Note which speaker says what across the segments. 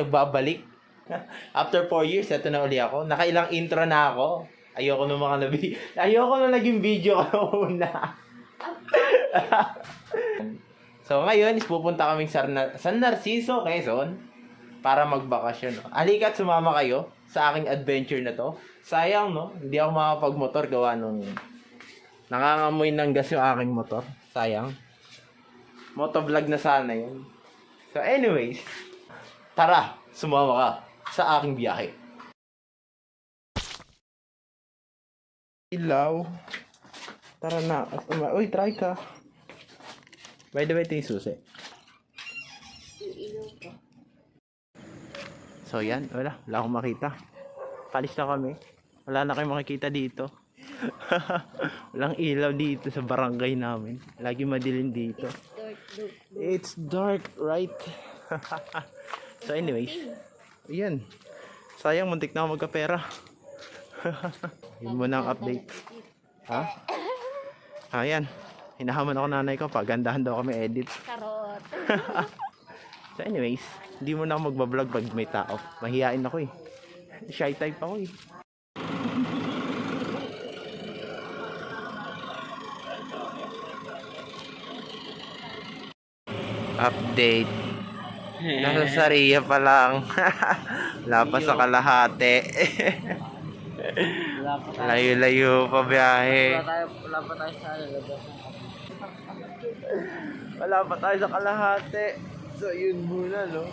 Speaker 1: Nagbabalik. After 4 years, eto na uli ako. Nakailang intro na ako. Ayoko na ayoko na naging video ko una. So ngayon, pupunta kaming San Narciso, Quezon para magbakasyon. Halika't sumama kayo sa aking adventure na to. Sayang, no? Hindi ako makapag-motor gawa nung nangangamoy ng gas yung aking motor. Sayang. Motovlog na sana yun. So anyways, tara, sumama ka sa aking biyahe. Ilaw. Tara na. Uy, try ka. By the way, ito yung susi. So yan, wala akong makita. Palis na kami. Wala na kayong makikita dito. Walang ilaw dito sa barangay namin. Lagi madilim dito. It's dark, right? So anyways, yan. Sayang, muntik na ako magkapera. Yun muna ang update. Ha? Ayan. Hinahamon ako nanay ko. Pagandahan daw kami edit.
Speaker 2: Karot.
Speaker 1: So anyways, hindi mo na ako magbablog pag may tao. Mahihain ako eh. Shy type ako eh. Update. Nasa Saria pa lang. Wala pa sa kalahati. Layo-layo pa biyahe.
Speaker 2: Wala pa tayo sa lalabas.
Speaker 1: Wala pa tayo sa kalahati. So yun muna, no?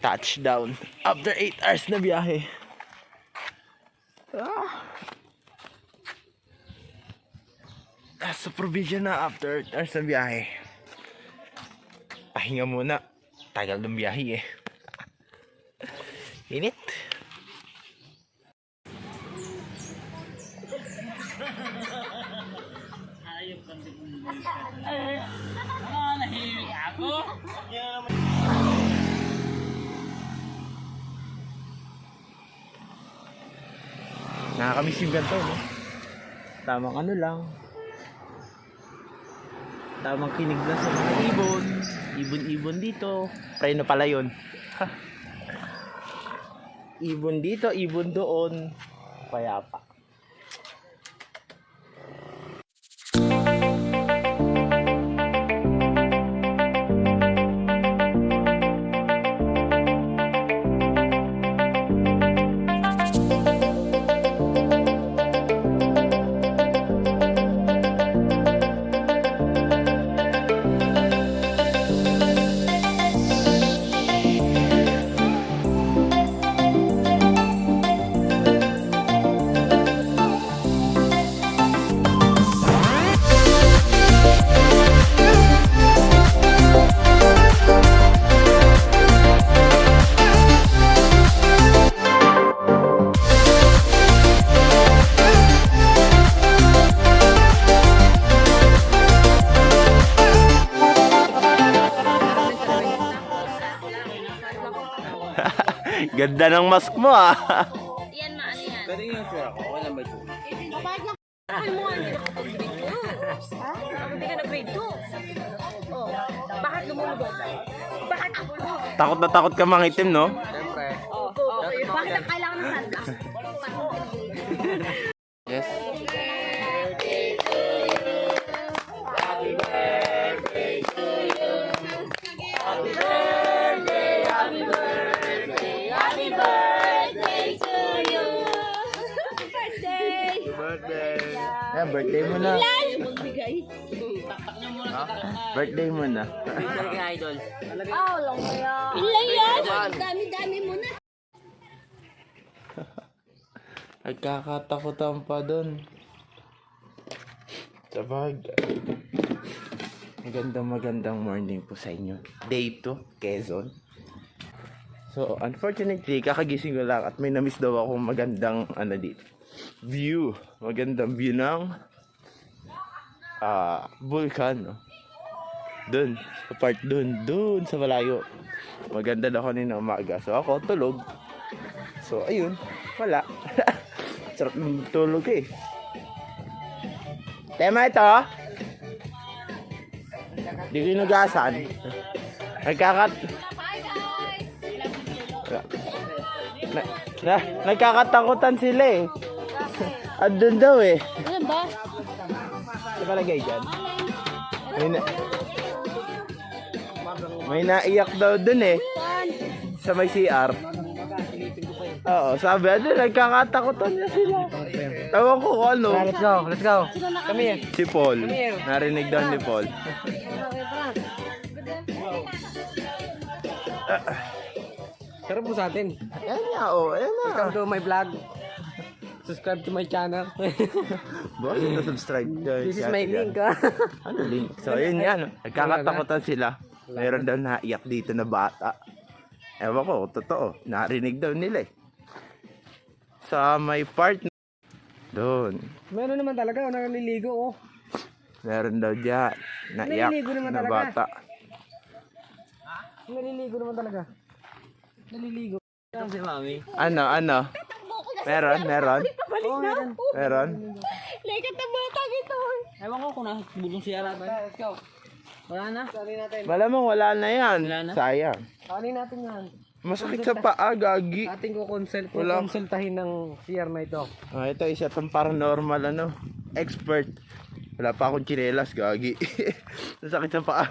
Speaker 1: Touchdown after 8 hours na biyahe. Nasa provision na after 8 hours na biyahe. Pahinga muna. Tagal ng biyahe eh. Init.
Speaker 2: Ayop kan din. Nahihig ako.
Speaker 1: Nakakamiss yung ganito, no? Tamang ano lang. Tamang kinig lang sa mga ibon. Ibon-ibon dito. Preno pala yun. Ibon dito, ibon doon. Payapa. Ganda ng mask mo ah.
Speaker 2: Yan ma, ano yan?
Speaker 1: Pwede yung sure ako, wala ba ito?
Speaker 2: Ay mo, hindi ka nag-grade 2. Ha? Hindi ka nag-grade 2. Oh, bakit lumulubog? Bakit ako?
Speaker 1: Takot na takot ka mangitim, no?
Speaker 3: Siyempre.
Speaker 2: Bakit ang kailangan ng sunglass?
Speaker 1: Yes. Yeah, birthday mo na. Birthday mo na.
Speaker 3: Idol.
Speaker 2: Oh, long kaya. Ilan yan? Dami-dami mo na.
Speaker 1: Nagkakatakutan pa dun. Sabagay. Magandang morning po sa inyo. Day 2, Quezon. So, unfortunately, kakagising ko lang at may na-miss daw akong magandang dito. View. Magandang view ng vulkan. No? Doon, sa part doon sa malayo. Maganda daw kanina umaga. So ako tulog. So ayun, wala. Sarap ng tulog eh. Tema ito. Di ko inugasan. Nagkakatakutan sila eh. Andun daw eh.
Speaker 2: Ano ba?
Speaker 1: Nakalagay dyan. May naiyak daw dun eh. Sa may CR. Oo, sabi ano, nagkakatakutan niya sila. Tawag ko kung ano.
Speaker 3: Let's go, let's go. Come here.
Speaker 1: Si Paul. Narinig daw ni Paul.
Speaker 3: Sarap mo sa atin.
Speaker 1: Ayan nga, oh. Ayan na.
Speaker 3: Welcome to my vlog. Subscribe to my channel.
Speaker 1: Boss, ito subscribe.
Speaker 3: This is my link.
Speaker 1: Ano link? So, yun yan. Nagkakatakutan sila. Meron daw naiyak dito na bata. Ewan ko, totoo. Narinig daw nila eh. Sa may part doon.
Speaker 3: Meron naman talaga, naliligo oh.
Speaker 1: Meron daw dyan. Naiyak
Speaker 3: Naliligo naman
Speaker 1: na
Speaker 3: talaga.
Speaker 1: bata.
Speaker 3: Naliligo naman talaga. Naliligo. Si mami.
Speaker 1: Ano? Meron?
Speaker 3: Oh, meron.
Speaker 1: Meron?
Speaker 2: Lekat na bata ito.
Speaker 3: Ewan ko kung nakakibulong siya natin. Let's go. Wala na. Kanin natin.
Speaker 1: Malamang wala na yan.
Speaker 3: Wala na?
Speaker 1: Sayang.
Speaker 3: Kanin natin yan.
Speaker 1: Masakit sa paa, gagi.
Speaker 3: Ating
Speaker 1: Wala.
Speaker 3: kukonsultahin ng CR na ito.
Speaker 1: Ah, ito isa tong paranormal expert. Wala pa akong tsinelas, gagi. Masakit sa paa.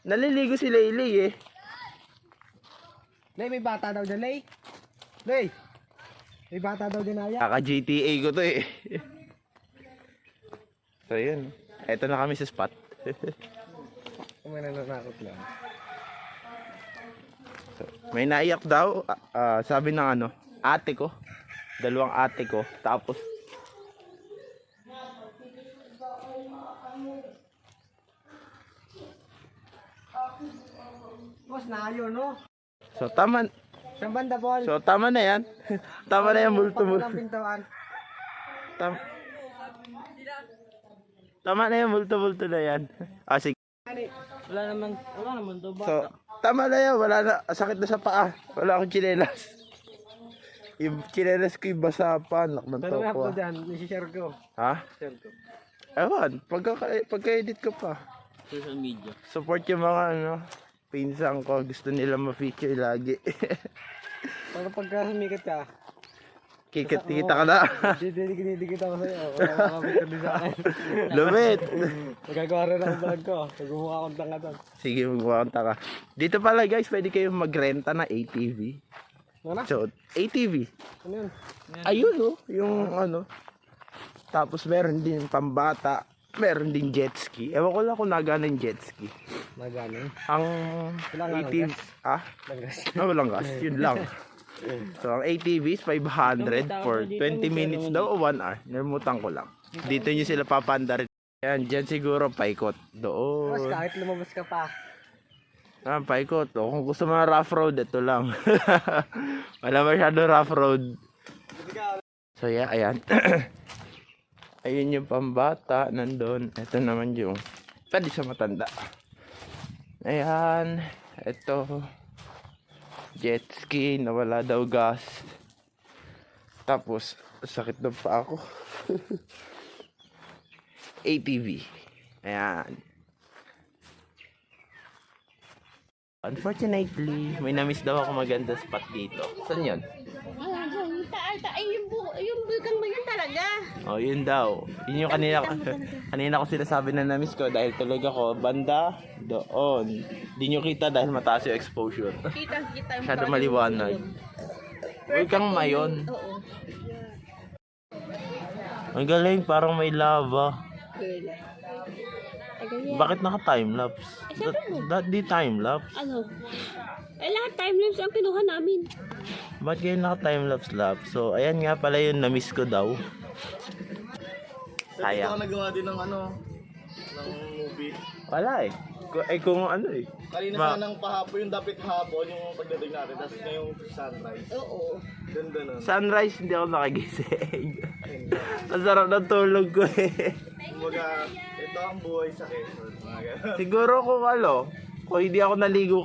Speaker 1: Naliligo si Laylay eh.
Speaker 3: Lay, may bata daw dyan, Lay. Lay. May bata daw din, Aya.
Speaker 1: Kaka GTA ko to eh. So yun. Eto na kami sa spot.
Speaker 3: Kung may nananakot lang.
Speaker 1: So, may naiyak daw. Sabi ng ate ko. Dalawang ate ko. Tapos
Speaker 3: Boss, naayo, no?
Speaker 1: so tama.
Speaker 3: Saan banda, Paul?
Speaker 1: So tama na yan. Tama na yan multo.
Speaker 3: Pagkulang pintuan.
Speaker 1: Tama na yan multo na yan. Ah sige.
Speaker 3: Wala naman to ba?
Speaker 1: So tama na yan. Wala na. Sakit na sa paa. Wala akong tsinelas. Yung tsinelas ko yung basa pa. Anak ng
Speaker 3: Pero
Speaker 1: toko.
Speaker 3: ako dyan, isi-share ko.
Speaker 1: Ha?
Speaker 3: Share ko.
Speaker 1: Ewan. Pagka-edit ko pa.
Speaker 3: Social media.
Speaker 1: Support yung mga pinsan ko. Gusto nila ma-feature lagi.
Speaker 3: Para pagka sumikat ka,
Speaker 1: Kita ka na.
Speaker 3: didikit ako sa'yo. Wala makapit ka din sa akin.
Speaker 1: Lumit.
Speaker 3: Magagawa rin ang vlog ko. Magmumukha akong tanga doon.
Speaker 1: Sige, magwakonta ka. Dito pala guys, pwede kayong magrenta na ATV.
Speaker 3: Ano?
Speaker 1: So, ATV.
Speaker 3: Ano yun?
Speaker 1: Ayun yung Tapos meron din pambata. Meron din jet ski. Ewan ko lang kung nagana yung jet ski.
Speaker 3: Magano?
Speaker 1: Ang
Speaker 3: Walang
Speaker 1: ATV,
Speaker 3: Langgas.
Speaker 1: walang gas. Yun lang. So, ang ATV is 500 for 20 minutes daw o 1 hour. Nalimutan ko lang. Dito nyo sila papanda rin. Yan, dyan siguro paikot.
Speaker 3: Mas
Speaker 1: Doon.
Speaker 3: kahit lumabas ka pa.
Speaker 1: Paikot. O, kung gusto mo ng rough road, ito lang. Wala masyado rough road. So, yeah, ayan. Ayun yung pambata. Nandun. Ito naman yung pwede sa matanda. Ayan. Ito. Jet ski. Nawala daw gas. Tapos, sakit daw pa ako. ATV. Ayan. Unfortunately, may na-miss daw ako maganda spot dito. Saan yun?
Speaker 2: Yung bulkan mo yun talaga.
Speaker 1: Oh, yun daw. Yun yung kanina ko sinasabi na na-miss ko dahil tulog ako. Banda, doon. Di nyo kita dahil mataas yung exposure.
Speaker 2: Kita yung
Speaker 1: Masyado maliwanag. Huwag kang mayon.
Speaker 2: Oo.
Speaker 1: Ang galing, parang may lava.
Speaker 2: Girl. Ay, ganyan.
Speaker 1: Bakit naka-timelapse? Di timelapse.
Speaker 2: Ano? Lahat timelapse ang kinuha namin.
Speaker 1: Ba't kayo naka-timelapse lap? So, ayan nga pala yung na-miss ko daw. Sayang.
Speaker 4: Ito nagawa din ng ng movie.
Speaker 1: Wala eh. Kung ano eh.
Speaker 4: Kanina sanang pahapon, yung dapat hapon yung pagdating natin, tapos na yung sunrise.
Speaker 2: Oo.
Speaker 4: Ganda nun.
Speaker 1: Sunrise, hindi ako nakigising. Ang sarap ng tulog ko eh.
Speaker 4: Kumbaga, ito ang buhay sa Quezon. Mga ganun.
Speaker 1: Siguro kung hindi ako naligo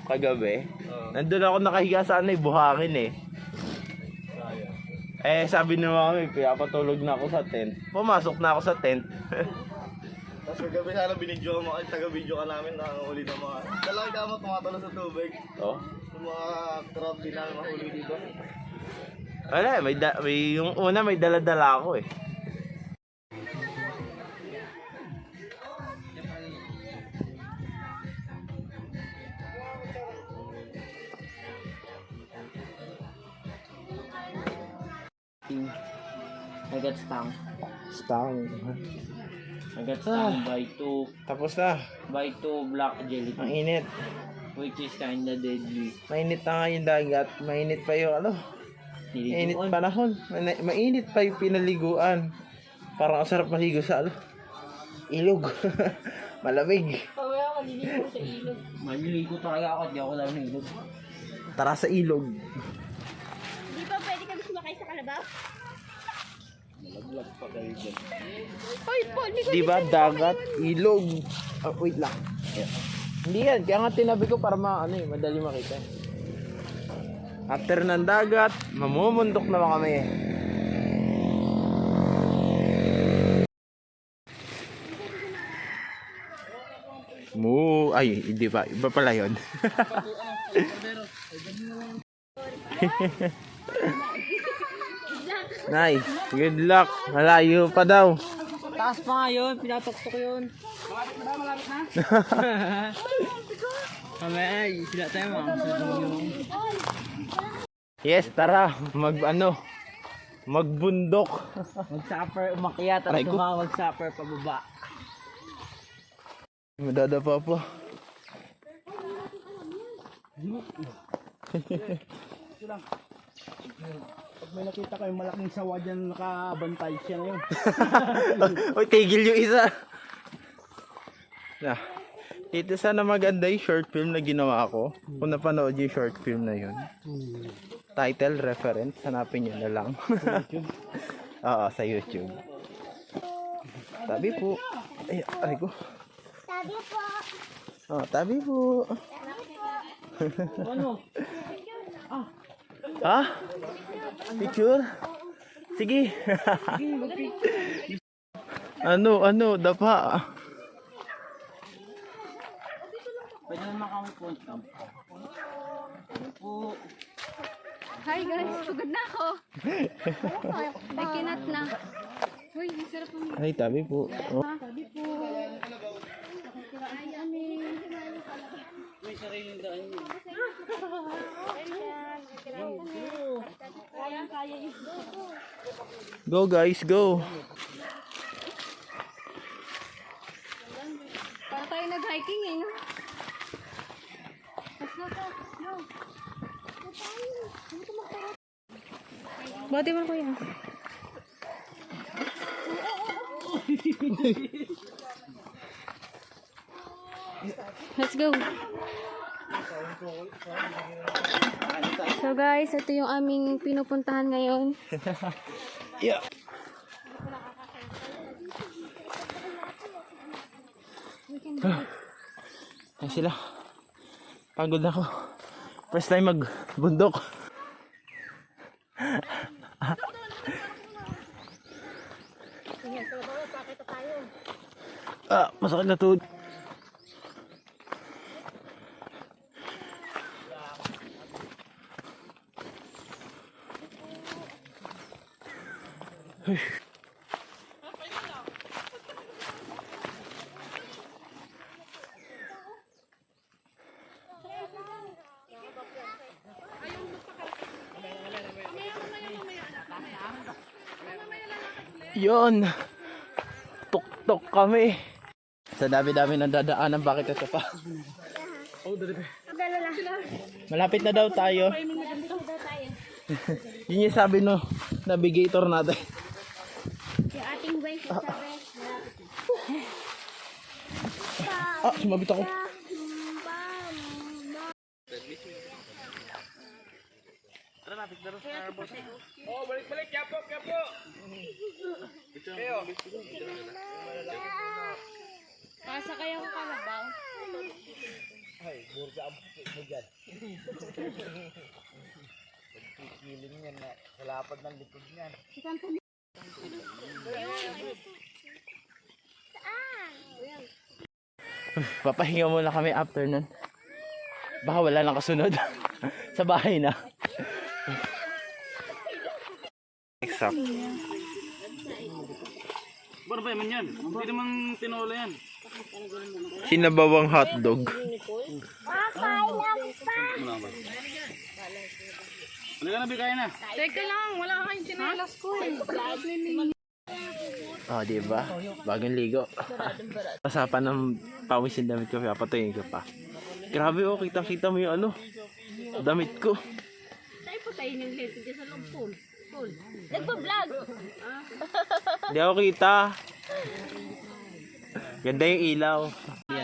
Speaker 1: kagabi, nandun ako nakahiga sa buhangin eh.
Speaker 4: Sayang.
Speaker 1: Sabi ni mami, pinapatulog na ako sa tent. Pumasok na ako sa tent.
Speaker 4: Tapos kagabi sana binidyo mo, taga-video ka namin na huli ng mga dalawang kamo tumatalo sa tubig.
Speaker 1: Oh.
Speaker 4: Yung mga crab din namin mahuli dito.
Speaker 1: Wala, yung una may dala-dala ako eh.
Speaker 5: I got stung.
Speaker 1: Stang.
Speaker 5: I got stung
Speaker 1: Tapos na.
Speaker 5: by two black
Speaker 1: Ang
Speaker 5: jellyfish,
Speaker 1: init.
Speaker 5: which is kinda deadly.
Speaker 1: Mainit na nga yung dagat. Mainit pa yung mainit
Speaker 5: Nililigoan.
Speaker 1: panahon. Mainit pa yung pinaliguan. Parang ang sarap maligo sa ilog. Malamig.
Speaker 2: Pamaya ka, liligo sa ilog.
Speaker 5: Maliligo talaga ako, di ako lang nilog.
Speaker 1: Tara sa ilog.
Speaker 2: Di ba pwede kami sumakay sa kalabaw? Hoy, Paul, di ko
Speaker 1: Di ba dagat, ilog. Oh, wait lang. Hindi yan. Kaya nga tinabi ko para madali makita. After ng dagat, mamumundok naman kami. Ay, hindi pa. Iba pala yun. Nice. Good luck. Malayo pa daw.
Speaker 5: Taas pa nga yun, pinatok-tok yun. Mamaya, sila tayo mga
Speaker 1: Yes, tara. Magbundok.
Speaker 5: mag-supper, umakyat at
Speaker 1: Aray ko.
Speaker 5: mag-supper pababa.
Speaker 1: Madadapa pa.
Speaker 3: Pag may nakita kayong malaking sawa dyan, nakabantay siya na yun.
Speaker 1: Uy, tigil yung isa. Na. Ito sana maganda yung short film na ginawa ko. Kung napanood yung short film na yun. Title, reference, hanapin nyo na lang. Oo, sa YouTube. Tabi po. Ay, aray ko.
Speaker 2: Sabi po.
Speaker 1: Oh, tabi po.
Speaker 5: Ano?
Speaker 1: Ha? Picture? Sige. Ano, dapa.
Speaker 5: Pwede naman kami punta. Oo.
Speaker 6: Hi guys, pagod na ako. I cannot na. Uy, ang sarap ng
Speaker 1: Ay, tabi po. Oh.
Speaker 6: sabi po. Nakakiraan kami.
Speaker 5: May sariling daan yun.
Speaker 6: Kayang-kaya yun.
Speaker 1: Go guys, go.
Speaker 6: Para tayo nag-hiking eh. No? Let's go, let's go. Bati mo kuya. Let's go. So guys, ito yung aming pinupuntahan ngayon.
Speaker 1: Yeah. Ay sila. Pagod na ako. First time magbundok. Masakit na tuhod. Yon. Tuk-tuk kami. Sa dami-dami ng dadaanan, bakit ito pa? Malapit na daw tayo. Yun yung sabi no navigator natin.
Speaker 2: Yung ating way sa sabi.
Speaker 1: Sumabit ako.
Speaker 6: Pasakay ako kalabaw.
Speaker 3: Ay, burga ang puti mo dyan. Pagkikiling yan na sa lapad ng likod niyan.
Speaker 1: Papahinga muna kami after nun. Baka wala nang kasunod. Sa bahay na. Exact.
Speaker 5: Ano ba naman yan? Hindi naman tinola yan.
Speaker 1: Sinabawang hotdog.
Speaker 5: Ano ka na, bigay na?
Speaker 6: Teka lang, wala kang sinelas ko eh.
Speaker 1: Oh, di ba? Bagong ligo. Pasapan ng pawisin damit ko, papatuyin ko pa. Grabe oh, kita-kita mo yung ano. Damit ko.
Speaker 2: Sa'yo po tayo ng lento dyan sa loob pool. Nagpa-vlog.
Speaker 1: Hindi ako kita. Ganda yung ilaw.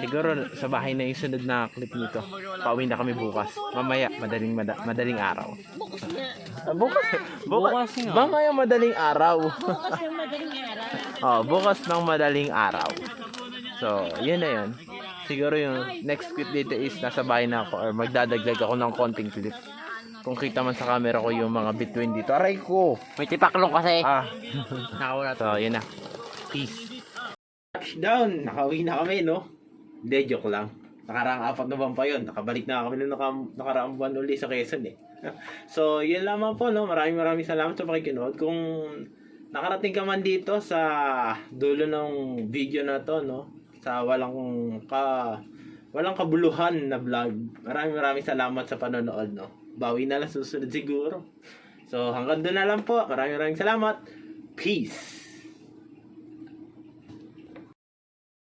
Speaker 1: Siguro sa bahay na yung sunod na clip nito. Pauwi na kami bukas. Mamaya, madaling araw.
Speaker 2: Bukas na.
Speaker 1: Bukas nga. Baka yung madaling araw.
Speaker 2: Bukas yung madaling araw.
Speaker 1: Oh, bukas ng madaling araw. So, yun na yun. Siguro yung next clip dito is nasa bahay na ako or magdadagdag ako ng konting clip. Kung kita man sa camera ko yung mga between dito. Aray ko!
Speaker 5: May tipaklong kasi.
Speaker 1: Nakawala. So, yun na. Peace. Touchdown! Nakauwi na kami, no? Hindi, joke lang. Nakaraang 4 na buwan pa yun. Nakabalik na kami nung nakaraang buwan uli sa Quezon, eh. So, yun lamang po, no? Maraming salamat sa pakikinood. Kung nakarating ka man dito sa dulo ng video na to, no? Sa walang kabuluhan na vlog. Maraming salamat sa panonood, no? Bawi na lang susunod siguro. So, hanggang doon na lang po. Maraming salamat. Peace!